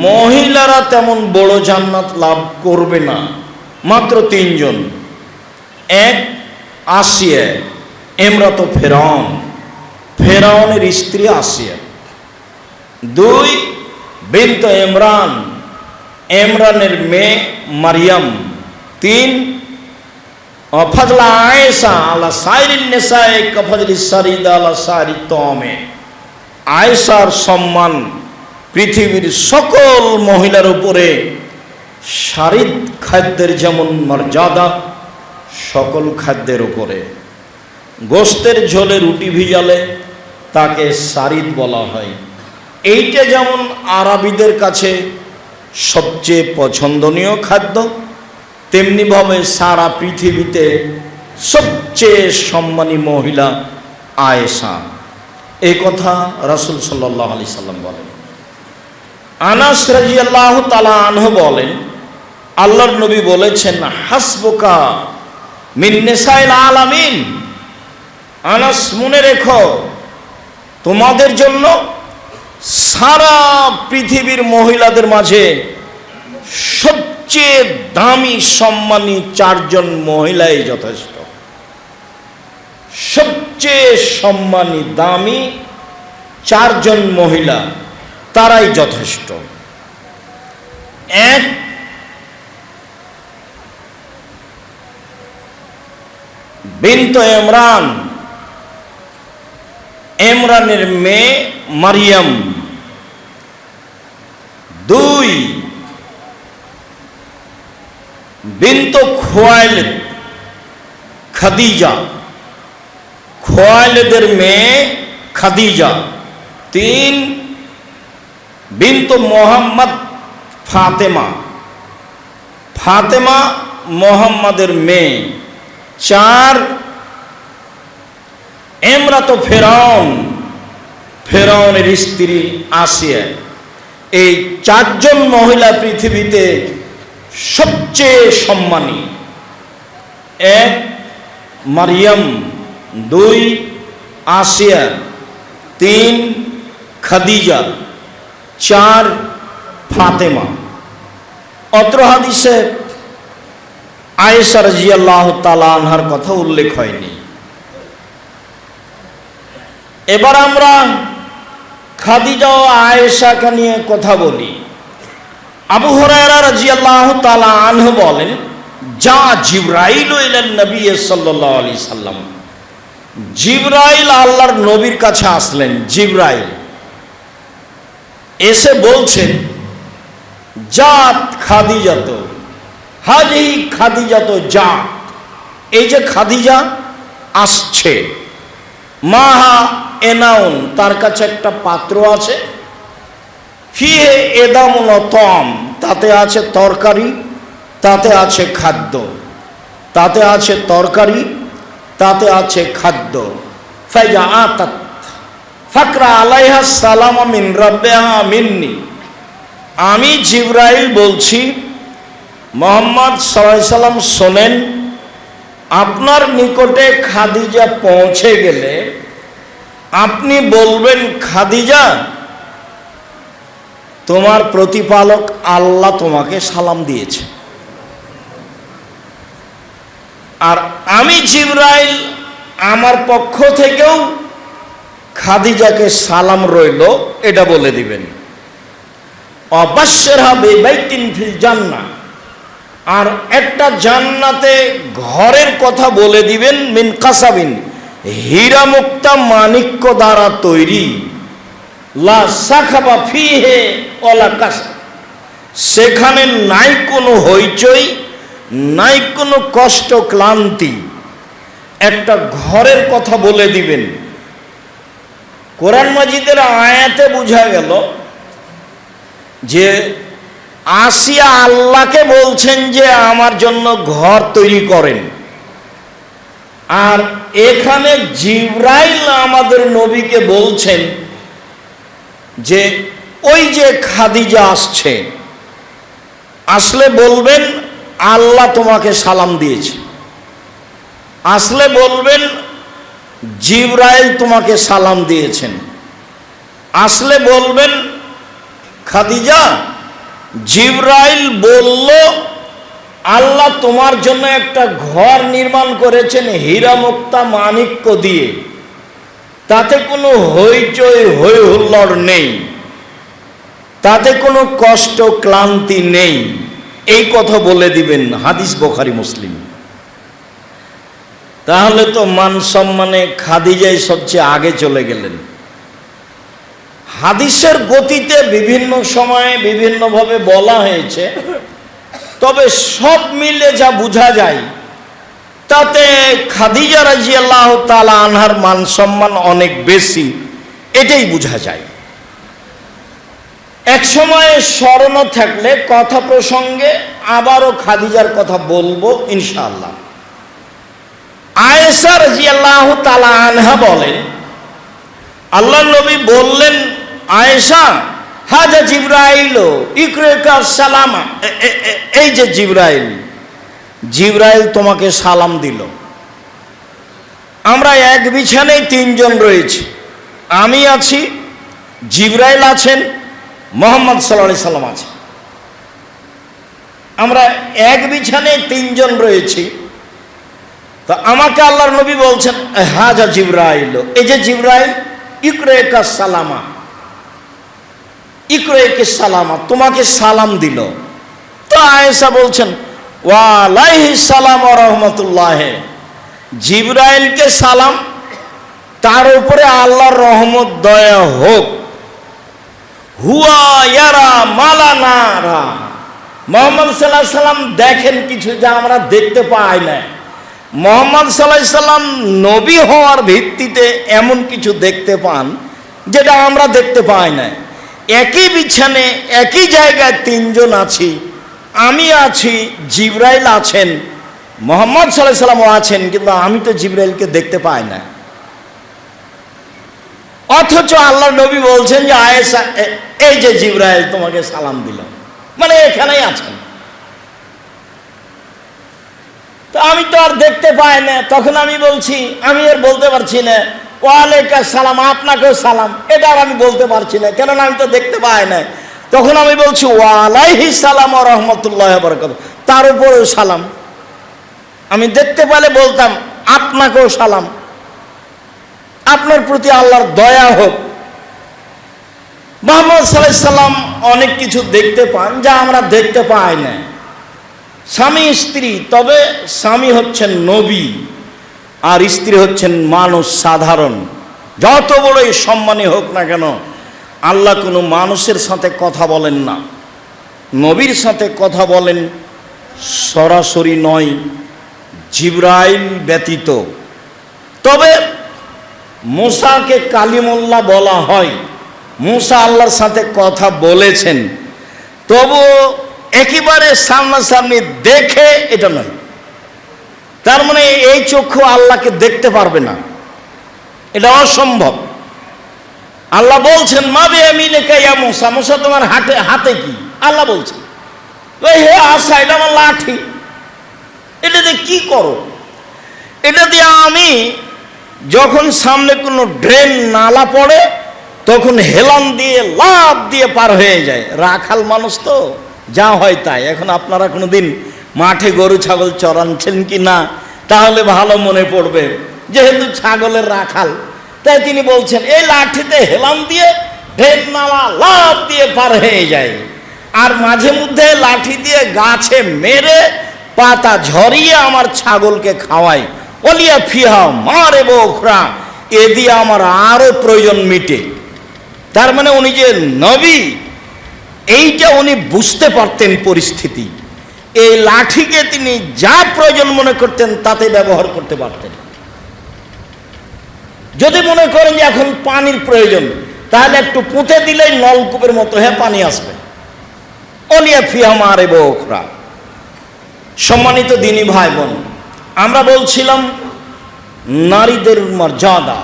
মহিলারা তেমন বড় জান্নাত লাভ করবে না, মাত্র 3 জন। এক, আসিয়া ইমরাত ফেরাউন, ফেরাউনের স্ত্রী আসিয়া। 2, বিনত ইমরান, ইমরানের মেয়ে মারিয়াম। 3, ফাজলা আয়েশা আলা সাইরিন নিসায়ে কাফজলি সারিদা আলা সারি তমে। আয়েশার সম্মান পৃথিবীর সকল মহিলার উপরে সারিদ খাদ্যের যেমন মর্যাদা, সকল খাদ্যের উপরে। গোস্তের ঝোলে রুটি ভিজালে তাকে সারিদ বলা হয়। এইটা যেমন আরবিদের কাছে সবচেয়ে পছন্দনীয় খাদ্য, তেমনিভাবে সারা পৃথিবীতে সবচেয়ে সম্মানী মহিলা আয়েশা। এই কথা রাসূল সাল্লাল্লাহু আলাইহি সাল্লাম বলেন। আনাস রাদিয়াল্লাহু তাআলা আনহু বলেন, আল্লাহর নবী বলেছেন, হাসবুকা মিন নিসাইল আলামিন। আনাস, মনে রেখো, তোমাদের জন্য সারা পৃথিবীর মহিলাদের মাঝে সবচেয়ে দামি সম্মানী 4 জন মহিলাই যথেষ্ট। সবচেয়ে সম্মানী দামি 4 জন মহিলা, তারাই যথেষ্ট। 1, বিনত ইমরান, ইমরানের মেয়ে মারিয়াম। 2, বিনত খুয়াইলিদ, খাদিজা, খুয়াইলিদের মেয়ে খাদিজা। 3, বিনত মোহাম্মদ ফাতেমা, ফাতেমা মোহাম্মদের মেয়ে। 4, ইমরাত ফেরাউন, ফেরাউনের স্ত্রী আসিয়া। এই 4 জন মহিলা পৃথিবীতে সবচেয়ে সম্মানী। 1, মারিয়াম। 2, আসিয়া। 3, খাদিজা। 4, ফাতেমা। অত্র হাদিসে আয়েশা রাদিয়াল্লাহু তাআলা আনহার কথা উল্লেখ হয়নি। এবার আমরা খাদিজা ও আয়েশাকে নিয়ে কথা বলি। আবু হুরায়রা রাদিয়াল্লাহু তাআলা আনহু বলেন, যা জিবরাইল ইলান নবী সাল্লাল্লাহু আলাইহি সাল্লাম, জিবরাইল আল্লাহর নবীর কাছে আসলেন। জিবরাইল এসে বলছেন, জাত খাদিজাত, হাজি খাদিজাত জাত, এই যে খাদিজা আসছে, মাহা এনাউন, তার কাছে একটা পাত্র আছে, ফিহে এদামুন তম, তাতে আছে তরকারি, তাতে আছে খাদ্য, তাতে আছে তরকারি, তাতে আছে খাদ্য। ফাইজা আতাত ফাকরা আলাইহা সালাম মিন রাব্বিহা মিন্নি। আমি জিবরাইল বলছি, মুহাম্মদ সাল্লাল্লাহু আলাইহি সাল্লাম শোনেন, আপনার নিকটে খাদিজা পৌঁছে গেলে আপনি বলবেন, খাদিজা, তোমার প্রতিপালক আল্লাহ তোমাকে সালাম দিয়েছে। আর আমি জিবরাইল আমার পক্ষ থেকেও খাদিজাকে সালাম রইল, এটা বলে দিবেন। অবাশ্যরহা বিবাইতিন ফিল জান্নাহ, আর একটা জান্নাতে ঘরের কথা বলে দিবেন, মিন কাসাবিন, হীরা মুক্তা মাণিক্য দ্বারা তৈরি, লা সাখাবা ফিহে ওয়ালা কাসা, সেখানে নাই কোনো হইচই, নাই কোনো কষ্ট ক্লান্তি। একটা ঘরের কথা বলে দিবেন। কোরআন মাজিদের আয়াতে বোঝা গেল যে আসিয়া আল্লাহকে বলছেন যে আমার জন্য ঘর তৈরি করেন, আর এখানে জিবরাইল আমাদের নবীকে বলছেন যে ওই যে খাদিজা আসছে, আসলে বলবেন আল্লাহ তোমাকে সালাম দিয়েছে, আসলে বলবেন জিবরাইল তোমাকে সালাম দিয়েছেন, আসলে বলবেন খাদিজা জিবরাইল বলল, আল্লাহ তোমার জন্য একটা ঘর নির্মাণ করেছেন হীরা মুক্তা মাণিক্য দিয়ে, তাতে কোনো হইচই হই হুল্লোড় নেই, তাতে কোনো কষ্ট ক্লান্তি নেই। এই কথা বলে দিবেন। হাদিস বুখারী মুসলিম। তাহলে তো মান সম্মানে খাদিজাই সবচেয়ে আগে চলে গেলেন। হাদিসের গতিতে বিভিন্ন সময়ে বিভিন্নভাবে বলা হয়েছে, তবে সব মিলে যা বোঝা যায় তাতে খাদিজা রাদিয়াল্লাহু তাআলা আনহার মান সম্মান অনেক বেশি, এটাই বোঝা যায়। এক সময়ে স্মরণ থাকলে কথা প্রসঙ্গে আবারও খাদিজার কথা বলবো ইনশাআল্লাহ। আয়েশা রাদিয়াল্লাহু তাআলা আনহা বলেন, আল্লাহর নবী বললেন, আয়েশা, হাজা জিবরাইল ইকরাকা সালামা, এই যে জিবরাইল, জিবরাইল তোমাকে সালাম দিল। আমরা এক বিছানায় তিনজন রয়েছি, আমি আছি, জিবরাইল আছেন, মুহাম্মদ সাল্লাল্লাহু আলাইহি সাল্লাম আছেন। আমরা এক বিছানায় তিনজন রয়েছি। তো আমাকে আল্লাহর নবী বলছেন, হাজা জিবরাইল, এই যে জিবরাইল, ইকরাকা সালামা, ইকরাকা সালামা, তোমাকে সালাম দিল। তো আয়েশা বলছেন, ওয়া আলাইহিস সালাম ওয়া রাহমাতুল্লাহ, জিবরাইলকে সালাম, তার উপরে আল্লাহর রহমত দয়া হোক। হুয়া ইয়ারা মালানারা, মুহাম্মদ সাল্লাল্লাহু আলাইহি সাল্লাম দেখেন কিছু যা আমরা দেখতে পাই না। মুহাম্মদ সাল্লাল্লাহু আলাইহি সাল্লাম নবী হওয়ার ভিত্তিতে এমন কিছু দেখতে পান যেটা আমরা দেখতে পাই না। একই বিছানে একই জায়গায় তিনজন আছি, আমি আছি, জিবরাইল আছেন, মুহাম্মদ সাল্লাল্লাহু আলাইহি সাল্লামও আছেন, কিন্তু আমি তো জিবরাইলকে দেখতে পাই না। অথচ আল্লাহর নবী বলছেন যে আয়েশা, এই যে জিবরাইল তোমাকে সালাম দিল, মানে এখানেই আছেন। তো আমি তো আর দেখতে পাই না, তখন আমি বলছি, আমি আর বলতে পারছি না ওয়ালাইকুম সালাম, আপনাকেও সালাম, এটা আর আমি বলতে পারছি না, কেননা আমি তো দেখতে পাই না। তখন আমি বলছি ওয়ালাইহিস সালাম ওয়া রাহমাতুল্লাহি ওয়া বারাকাতুহু, তার উপরেও সালাম। আমি দেখতে পেলে বলতাম আপনাকেও সালাম, আপনার প্রতি আল্লাহর দয়া হোক। মুহাম্মদ সাল্লাল্লাহু আলাইহি সাল্লাম অনেক কিছু দেখতে পান যা আমরা দেখতে পাই না। স্বামী স্ত্রী, তবে স্বামী হচ্ছেন নবী আর স্ত্রী হচ্ছেন মানুষ সাধারণ। যত বড়ই সম্মানী হোক না কেন, আল্লাহ কোনো মানুষের সাথে কথা বলেন না, নবীর সাথে কথা বলেন সরাসরি নয়, জিবরাইল ব্যতীত। তবে মুসাকে কালিমুল্লাহ বলা হয়, মুসা আল্লাহর সাথে কথা বলেছেন, তবু একেবারে সামনাসামনি দেখে এটা নয়। তার মানে এই চক্ষু আল্লাহকে দেখতে পারবে না, এটা অসম্ভব। আল্লাহ বলছেন, মা বিয়ামিনিকা ইয়া মুসা, মুসা তোমার হাতে কি? আল্লাহ বলছেন, ওই হে আশা, এটা আমার লাঠি, এটা দিয়ে কি করো? এটা দিয়ে আমি যখন সামনে কোনো ড্রেন নালা পড়ে তখন হেলান দিয়ে লাফ দিয়ে পার হয়ে যায়। রাখাল মানুষ তো যা হয় তাই। এখন আপনারা কোনো দিন মাঠে গরু ছাগল চড়াচ্ছেন কি না তাহলে ভালো মনে পড়বে, যেহেতু ছাগলের রাখাল, তাই তিনি বলছেন এই লাঠিতে হেলান দিয়ে ড্রেন নালা লাফ দিয়ে পার হয়ে যায়। আর মাঝে মধ্যে লাঠি দিয়ে গাছে মেরে পাতা ঝরিয়ে আমার ছাগলকে খাওয়াই, ওলিয়া ফিহা মারে বোখরা, এ দিয়ে আমার আরো প্রয়োজন মিটে। তার মানে উনি যে নবী, এইটা উনি বুঝতে পারতেন পরিস্থিতি। এই লাঠিকে তিনি যা প্রয়োজন মনে করতেন তাতে ব্যবহার করতে পারতেন। যদি মনে করেন যে এখন পানির প্রয়োজন, তাহলে একটু পুঁতে দিলেই নলকূপের মতো পানি আসবে। ওলিয়া ফিহা মারে বোখরা। সম্মানিত দিনী ভাই বোন, আমরা বলছিলাম নারীদের মর্যাদা।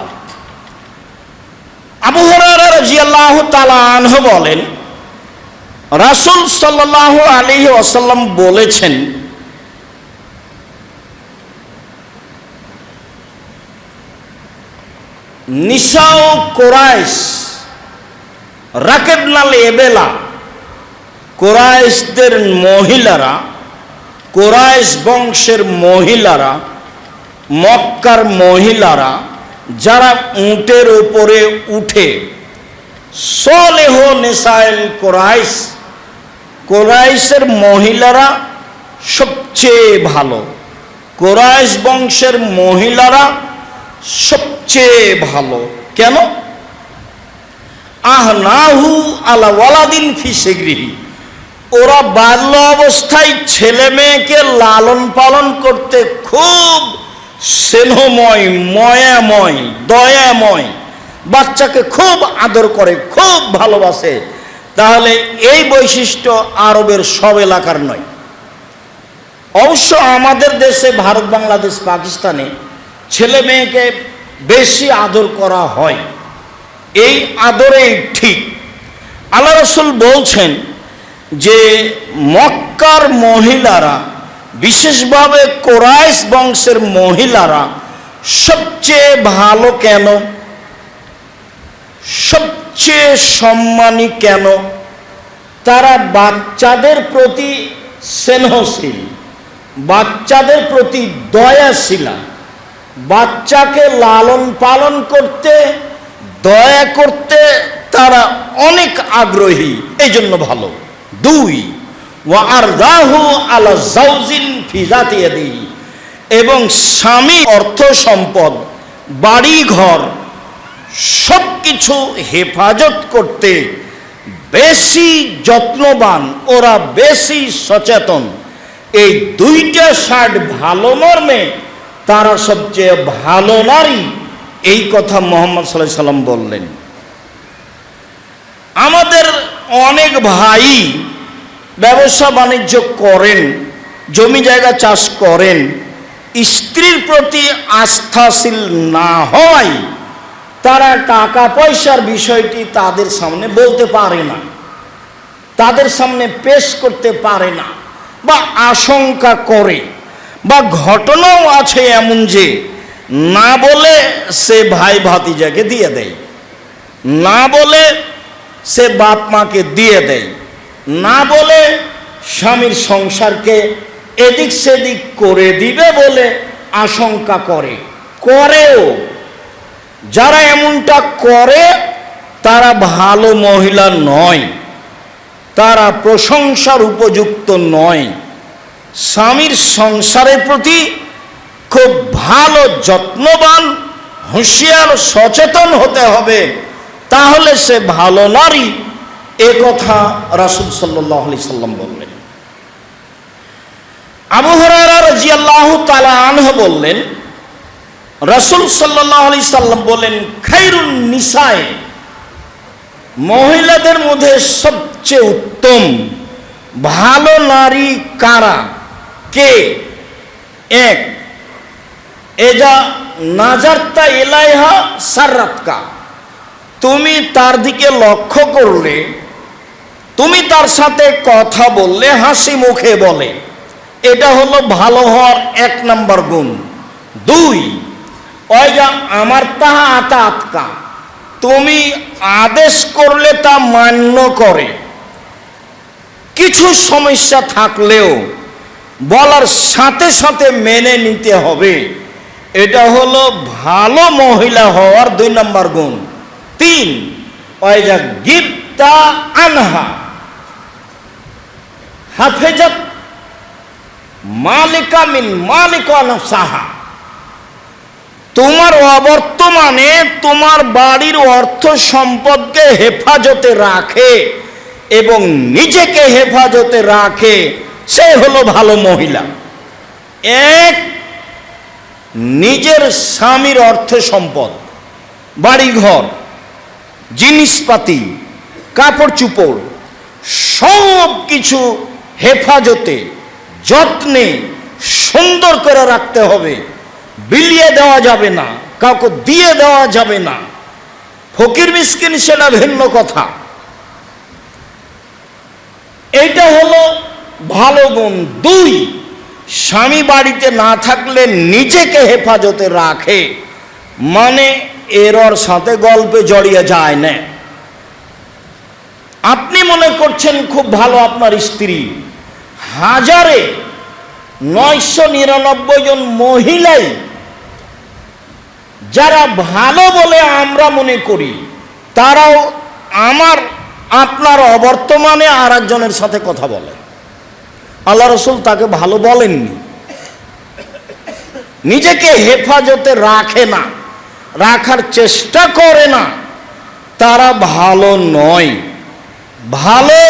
আবু হুরায়রা রাদিয়াল্লাহু তাআলা আনহু বলেন, রাসূল সাল্লাল্লাহু আলাইহি ওয়াসাল্লাম বলেছেন, নিসাউ কুরাইশ রাকেবনাল এবেলা, কুরাইশদের মহিলারা, কুরাইশ বংশের মহিলারা, মক্কার মহিলারা যারা উটের উপরে উঠে, সলেহ নিসাইল কুরাইশ, কুরাইশের মহিলারা সবচেয়ে ভালো, কুরাইশ বংশের মহিলারা সবচেয়ে ভালো। কেন? আহনাহু আলা ওয়ালাদিন ফি সিগরিহি, ওরা বাল্য অবস্থায় ছেলে মেয়েকে লালন পালন করতে খুব স্নেহময়, ময়াময়, দয়াময়, বাচ্চাকে খুব আদর করে, খুব ভালোবাসে। তাহলে এই বৈশিষ্ট্য আরবের সব এলাকার নয়। অবশ্য আমাদের দেশে, ভারত, বাংলাদেশ, পাকিস্তানে ছেলে মেয়েকে বেশি আদর করা হয়, এই আদরেই ঠিক। আল্লাহ রাসূল বলছেন যে মক্কার মহিলারা, বিশেষভাবে কুরাইশ বংশের মহিলারা সবচেয়ে ভালো। কেন? সবচেয়ে সম্মানী কেন? তারা বাচ্চাদের প্রতি স্নেহশীল, বাচ্চাদের প্রতি দয়াশীলা, বাচ্চাকে লালন পালন করতে, দয়া করতে তারা অনেক আগ্রহী, এই জন্য ভালো। 2, ওয়া আরদাহু আলা যাওজিন ফি যাতি ইয়াদিহি, এবং স্বামী, অর্থ সম্পদ, বাড়ি ঘর সব কিছু হেফাজত করতে বেশি যত্নবান, ওরা বেশি সচেতন। এই দুইটা সাইড ভালো মর্মে তারা সবচেয়ে ভালো নারী, এই কথা মুহাম্মদ সাল্লাল্লাহু আলাইহি সাল্লাম বললেন। আমাদের অনেক ভাই ব্যবসা বাণিজ্য করেন, জমি জায়গা চাষ করেন, স্ত্রীর প্রতি আস্থাশীল না হয় তারা টাকা পয়সার বিষয়টি তাদের সামনে বলতে পারে না, তাদের সামনে পেশ করতে পারে না, বা আশঙ্কা করে, বা ঘটনাও আছে এমন যে না বলে সে ভাই ভাতিজাকে দিয়ে দেয়, না বলে সে বাপ মাকে দিয়ে দেয়, না বলে স্বামীর সংসারকে এদিক সেদিক করে দিবে বলে আশঙ্কা করে, করেও। যারা এমনটা করে তারা ভালো মহিলা নয়, তারা প্রশংসার উপযুক্ত নয়। স্বামীর সংসারের প্রতি খুব ভালো যত্নবান, হুঁশিয়ার, সচেতন হতে হবে, তাহলে সে ভালো নারী। এ কথা রাসূল সাল্লাল্লাহু আলাইহি সাল্লাম বললেন। আবু হুরায়রা রাদিয়াল্লাহু তাআলা আনহু বললেন, রাসূল সাল্লাল্লাহু আলাইহি সাল্লাম বলেন, খায়রুন নিসায়ে, মহিলাদের মধ্যে সবচেয়ে উত্তম ভালো নারী কারা? কে? 1, এজা নাজারতা ইলাইহা সাররাতকা, তুমি তার দিকে লক্ষ্য করলে, তুমি তার সাথে কথা বললে হাসি মুখে বলে, এটা হলো ভালো হওয়ার 1 নম্বর গুণ। 2, ওইজা আমার তাহা আতাতকা, তুমি আদেশ করলে তা মান্য করে, কিছু সমস্যা থাকলেও বলার সাথে সাথে মেনে নিতে হবে, এটা হলো ভালো মহিলা হওয়ার 2 নম্বর গুণ। 3, ওইজা গিবতা আনহা হাফেজাত মালিকা মিন মালিকা নফসাহা, তোমার অবর্তমানে তোমার বাড়ির অর্থ সম্পদকে হেফাজতে রাখে এবং নিজেকে হেফাজতে রাখে, সে হলো ভালো মহিলা। 1, নিজের স্বামীর অর্থ সম্পদ, বাড়িঘর, জিনিসপাতি, কাপড় চোপড় সব কিছু হেফাজতে, যত্নে, সুন্দর করে রাখতে হবে, বিলিয়ে দেওয়া যাবে না, কাউকে দিয়ে দেওয়া যাবে না। ফকির মিসকিন সেটা ভিন্ন কথা। এইটা হলো ভালো গুণ। 2, স্বামী বাড়িতে না থাকলে নিজেকে হেফাজতে রাখে, মানে এরর সাথে গল্পে জড়িয়ে যায় না। আপনি মনে করছেন খুব ভালো আপনার স্ত্রী, হাজারে 999 জন মহিলাই যারা ভালো বলে আমরা মনে করি, তারাও আপনার অবর্তমানে আর একজনের সাথে কথা বলে। আল্লাহ রসুল তাকে ভালো বলেননি, নিজেকে হেফাজতে রাখে না, রাখার চেষ্টা করে না, তারা ভালো নয়। ভালো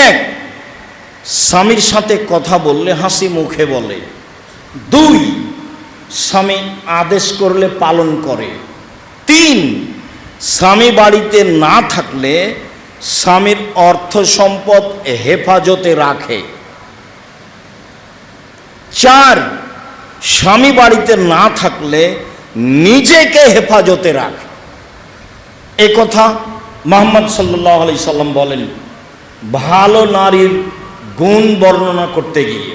এক, স্বামীর সাথে কথা বললে হাসি মুখে বলে। 2, স্বামী আদেশ করলে পালন করে। 3, স্বামী বাড়িতে না থাকলে স্বামীর অর্থ সম্পদ হেফাজতে রাখে। 4, স্বামী বাড়িতে না থাকলে নিজেকে হেফাজতে রাখে। এ কথা মুহাম্মদ সাল্লাল্লাহু আলাইহি সাল্লাম বলেন ভালো নারীর গুণ বর্ণনা করতে গিয়ে।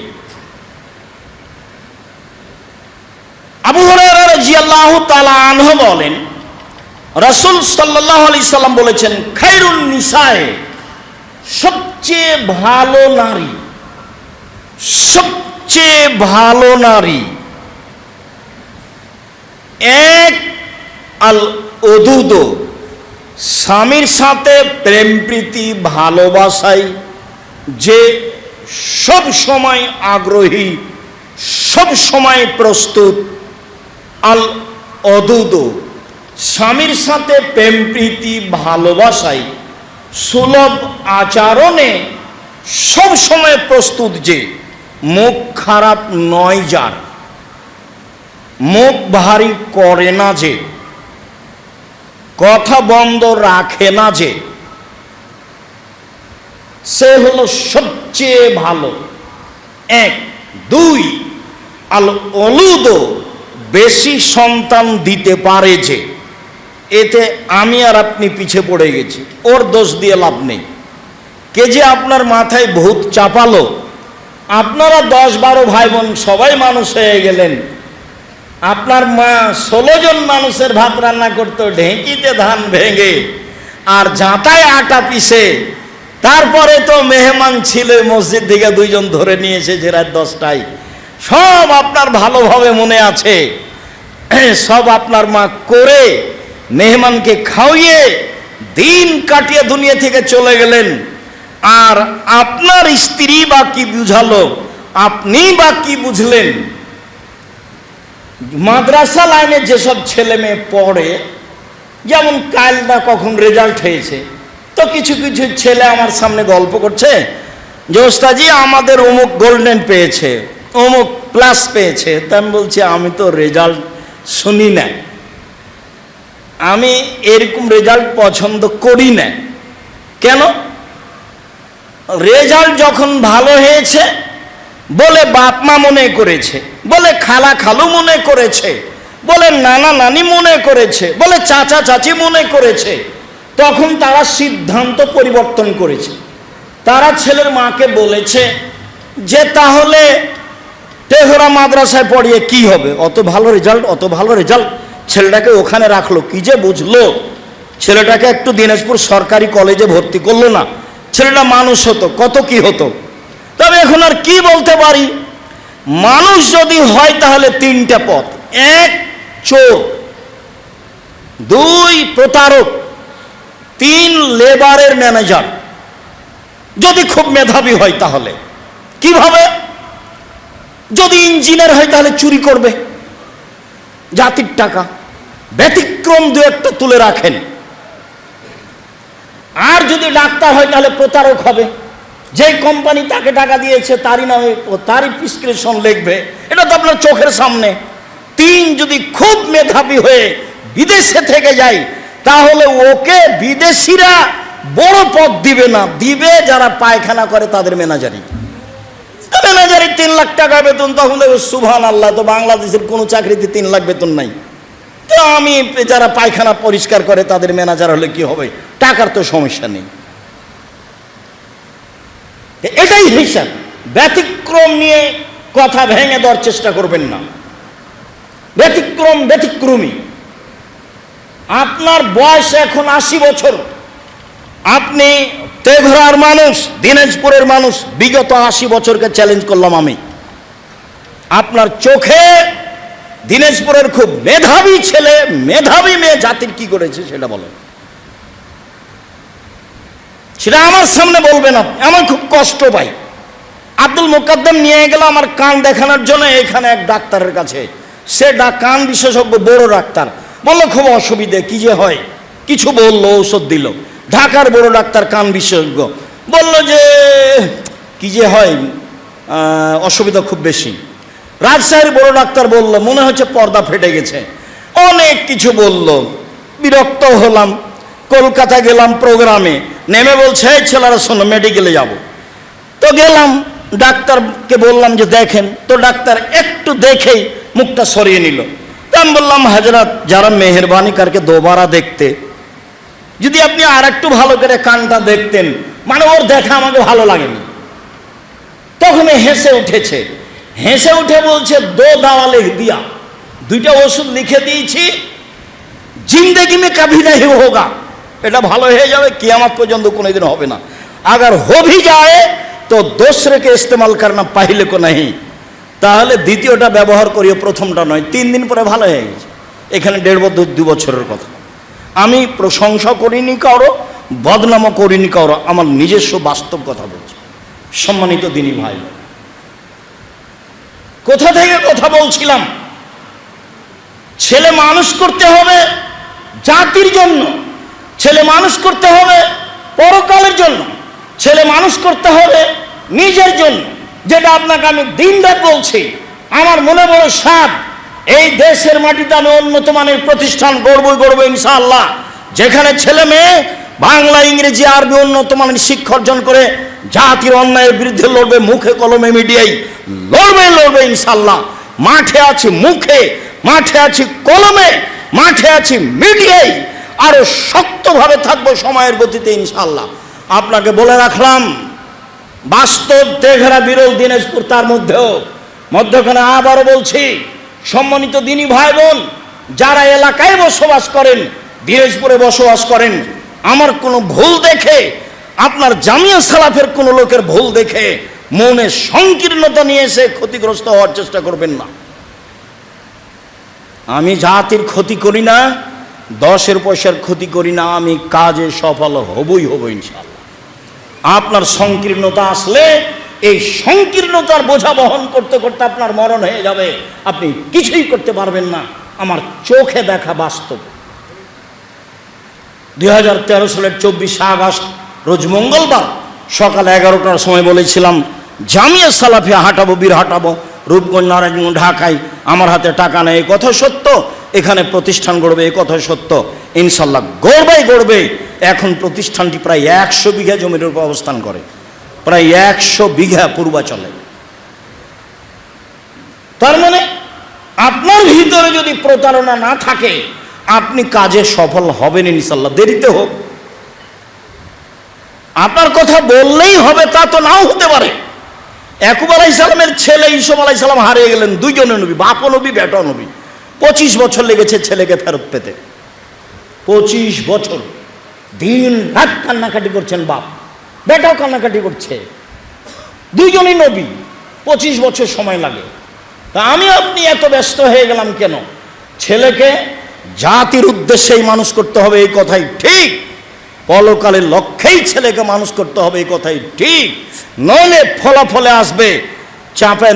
আবু হুরায়রা রাদিয়াল্লাহু তাআলা আনহু বলেন রাসূল সাল্লাল্লাহু আলাইহি সাল্লাম বলেছেন, খায়রুন নিসায়ে, সবচেয়ে ভালো নারী, সবচেয়ে ভালো নারী এক, আল ওদুদ, স্বামীর সাথে প্রেম প্রীতি ভালোবাসায় যে সব সময় আগ্রহী, সব সময় প্রস্তুত। আল ওদুদ, স্বামীর সাথে প্রেম প্রীতি ভালোবাসায় সুলভ আচরণে সব সময় প্রস্তুত, যে মুখ খারাপ নয়, যার মুখ ভারী করে না, যে কথা বন্ধ রাখে না, যে সে হলো সবচেয়ে ভালো এক। 2, আল ওলুদ, বেশি সন্তান দিতে পারে, যে এতে আমি আর আপনি পিছে পড়ে গেছি, ওর দোষ দিয়ে লাভ নেই। কে যে আপনার মাথায় ভূত চাপালো, আপনারা 10-12 ভাই বোন সবাই মানুষ হয়ে গেলেন, আপনার মা 16 জন মানুষের ভাত রান্না করতো ঢেঁকিতে ধান ভেঙে আর জাঁতায় আটা পিষে, তারপরে তো মেহমান ছিল মসজিদ থেকে 2 জন ধরে নিয়ে এসেছে রাত 10টায়, সব আপনার ভালোভাবে মনে আছে। সব আপনার মা করে মেহমানকে খাওয়িয়ে দিন কাটিয়ে দুনিয়া থেকে চলে গেলেন। আর আপনার স্ত্রী বা কি বুঝালো, আপনি বা কি বুঝলেন? মাদ্রাসা লাইনে যেসব ছেলে মেয়ে পড়ে, যেমন কাল না কখন রেজাল্ট হয়েছে, তো কিছু কিছু ছেলে আমার সামনে গল্প করছে যে ওস্তাজি আমাদের অমুক গোল্ডেন পেয়েছে, অমুক প্লাস পেয়েছে। তা আমি বলছি আমি তো রেজাল্ট শুনি না, আমি এরকম রেজাল্ট পছন্দ করি না। কেন? রেজাল্ট যখন ভালো হয়েছে বলে বাপ মা মনে করেছে, বলে খালা খালু মনে করেছে, বলে নানা নানি মনে করেছে, বলে চাচা চাচি মনে করেছে, তখন তারা সিদ্ধান্ত পরিবর্তন করেছে। তারা ছেলের মাকে বলেছে যে তাহলে তেহরা মাদ্রাসায় পড়িয়ে কি হবে, অত ভালো রেজাল্ট, অত ভালো রেজাল্ট, ছেলেটাকে ওখানে রাখলো, কি যে বুঝলো, ছেলেটাকে একটু দিনাজপুর সরকারি কলেজে ভর্তি করলো না, ছেলেটা মানুষ হতো, কত কি হতো। তবে এখন আর কি বলতে পারি, মানুষ যদি হয় তাহলে 3টে পথ: 1 চোর, 2 প্রতারক, 3 লেবারের ম্যানেজার। যদি খুব মেধাবী হয় তাহলে কিভাবে? যদি ইঞ্জিনিয়ার হয় তাহলে চুরি করবে জাতির টাকা, ব্যতিক্রম 2-1টা তুলে রাখেন। আর যদি ডাক্তার হয় তাহলে প্রতারক হবে, যে কোম্পানি তাকে টাকা দিয়েছে তারই নামে তারই প্রেসক্রিপশন লিখবে, এটা তো আপনার চোখের সামনে। 3 যদি খুব মেধাবী হয়ে বিদেশে থেকে যায় তাহলে ওকে বিদেশিরা বড় পদ দিবে না, দিবে যারা পায়খানা করে তাদের ম্যানেজারি। ম্যানেজারি 3 লাখ টাকা বেতন, তখন দেখো সুবহানাল্লাহ, তো বাংলাদেশের কোনো চাকরিতে 3 লাখ বেতন নাই, তো আমি যারা পায়খানা পরিষ্কার করে তাদের ম্যানেজার হলে কি হবে, টাকার তো সমস্যা নেই। এটাই হিসাব। ব্যতিক্রম নিয়ে কথা ভেঙে দেওয়ার চেষ্টা করবেন না। ব্যতিক্রম ব্যতিক্রমী। আপনার বয়স এখন 80 বছর, আপনি তেঘরার মানুষ, দিনাজপুরের মানুষ, বিগত 80 বছরকে চ্যালেঞ্জ করলাম আমি, আপনার চোখে দিনাজপুরের খুব মেধাবী ছেলে, মেধাবী মেয়ে জাতির কি করেছে সেটা বলেন। সেটা আমার সামনে বলবেন আপনি, আমার খুব কষ্ট পাই। আব্দুল মোকাদ্দম নিয়ে গেল আমার কান দেখানোর জন্য এখানে এক ডাক্তারের কাছে, সে কান বিশেষজ্ঞ, বড় ডাক্তার। বললো খুব অসুবিধে, কি যে হয়, কিছু বললো, ঔষধ দিল। ঢাকার বড় ডাক্তার, কান বিশেষজ্ঞ, বলল যে কি যে হয়, অসুবিধা খুব বেশি। রাজশাহীর বড় ডাক্তার বলল মনে হচ্ছে পর্দা ফেটে গেছে, অনেক কিছু বলল। বিরক্ত হলাম, কলকাতা গেলাম প্রোগ্রামে, নেমে বলছে এই ছেলেরা শোনো মেডিকেলে যাব। তো গেলাম, ডাক্তারকে বললাম যে দেখেন, তো ডাক্তার একটু দেখেই মুখটা সরিয়ে নিল। তো আমি বললাম হাজরাত যারা মেহরবানি কারকে দোবারা দেখতে, যদি আপনি আর একটু ভালো করে কানটা দেখতেন, মানে ওর দেখা আমাকে ভালো লাগেনি। তখন হেসে উঠেছে, হেসে উঠে বলছে দো দাওয়া লিখ দিয়া, দুইটা ওষুধ লিখে দিয়েছি, জিন্দেগি মে কভি नहीं होगा, এটা ভালো হয়ে যাবে, কিয়ামত পর্যন্ত কোনোদিন হবে না। अगर हो भी जाए তো दूसरे के इस्तेमाल करना पहले को नहीं। তাহলে দ্বিতীয়টা ব্যবহার করিও, প্রথমটা নয়। 3 দিন পরে ভালো হয়ে গেছে। এখানে 1.5-2 বছরের কথা। আমি প্রশংসা করিনি কারো, বদনামও করিনি কারো, আমার নিজস্ব বাস্তব কথা বলছি। সম্মানিত দিনী ভাই, কোথা থেকে কথা বলছিলাম? ছেলে মানুষ করতে হবে জাতির জন্য, ছেলে মানুষ করতে হবে পরকালের জন্য, ছেলে মানুষ করতে হবে নিজের জন্য। যেটা আপনাকে আমি দিনরাত বলছি। আমার মনে বড় সাধ, এই দেশের মাটিতে আমি উন্নত মানের প্রতিষ্ঠান গড়বই ইনশাআল্লাহ, যেখানে ছেলে মেয়ে বাংলা, ইংরেজি, আরবি উন্নত মানের শিক্ষা অর্জন করে জাতির অন্যায়ের বিরুদ্ধে লড়বে, মুখে কলমে মিডিয়ায় লড়বে ইনশাআল্লাহ। মাঠে আছি মুখে, মাঠে আছি কলমে, মাঠে আছি মিডিয়ায়, আরো শক্তভাবে থাকবো সময়ের গতিতে ইনশাআল্লাহ। আপনাকে বলে রাখলাম, বাস্তব তেঘরা বিরল দিনাজপুর, তার মধ্যখানে আবারও বলছি, সম্মানিত দিনী ভাই বোন, যারা এলাকায় বসবাস করেন, দিনাজপুরে বসবাস করেন, আমার কোনো ভুল দেখে, আপনার জামিয়া সালাফের কোনো লোকের ভুল দেখে মনে সংকীর্ণতা নিয়ে এসে ক্ষতিগ্রস্ত হওয়ার চেষ্টা করবেন না। আমি জাতির ক্ষতি করি না, 10 পয়সার ক্ষতি করি না, আমি কাজে সফল হবই ইনশাআল্লাহ। আপনার সংকীর্ণতা আসলে এই সংকীর্ণতার বোঝা বহন করতে করতে আপনার মরণ হয়ে যাবে, আপনি কিছুই করতে পারবেন না। আমার চোখে দেখা বাস্তব। 2013 সালের 24 আগস্ট রোজ মঙ্গলবার সকাল 11টার সময় বলেছিলাম জামিয়া সালাফিয়া হাঁটাবো, বীর হাঁটাবো, রূপগঞ্জ, নারায়ণগঞ্জ, ঢাকায়। আমার হাতে টাকা নেই, এই কথা সত্য। এখানে প্রতিষ্ঠান গড়বে, এই কথা সত্য। ইনশাল্লাহ গড়বে। এখন প্রতিষ্ঠানটি প্রায় 100 বিঘা জমির উপর অবস্থান করে, প্রায় 100 বিঘা পূর্বাচলে। তার মানে আপনার ভিতরে যদি প্রতারণা না থাকে, আপনি কাজে সফল হবেন ইনশাল্লাহ, দেরিতে হোক। আপনার কথা বললেই হবে তা তো নাও হতে পারে। ইয়াকুব আলাইহিস সালামের ছেলে ইউসুফ আলাইহিস সালাম হারিয়ে গেলেন, দুইজনে নবী, বাপও নবী বেটাও নবী। 25 বছর লেগেছে ছেলেকে ফেরত পেতে। 25 বছর দিন রাত কান্নাকাটি করছেন বাপ, বেটাও কান্নাকাটি করছে, দুইজনই নবী। 25 বছর সময় লাগে। তা আমি আপনি এত ব্যস্ত হয়ে গেলাম কেন? ছেলেকে জাতির উদ্দেশ্যেই মানুষ করতে হবে, এই কথাই ঠিক। পরকালের লক্ষ্যেই ছেলেকে মানুষ করতে হবে, এই কথাই ঠিক। নইলে ফলাফলে আসবে চাপায়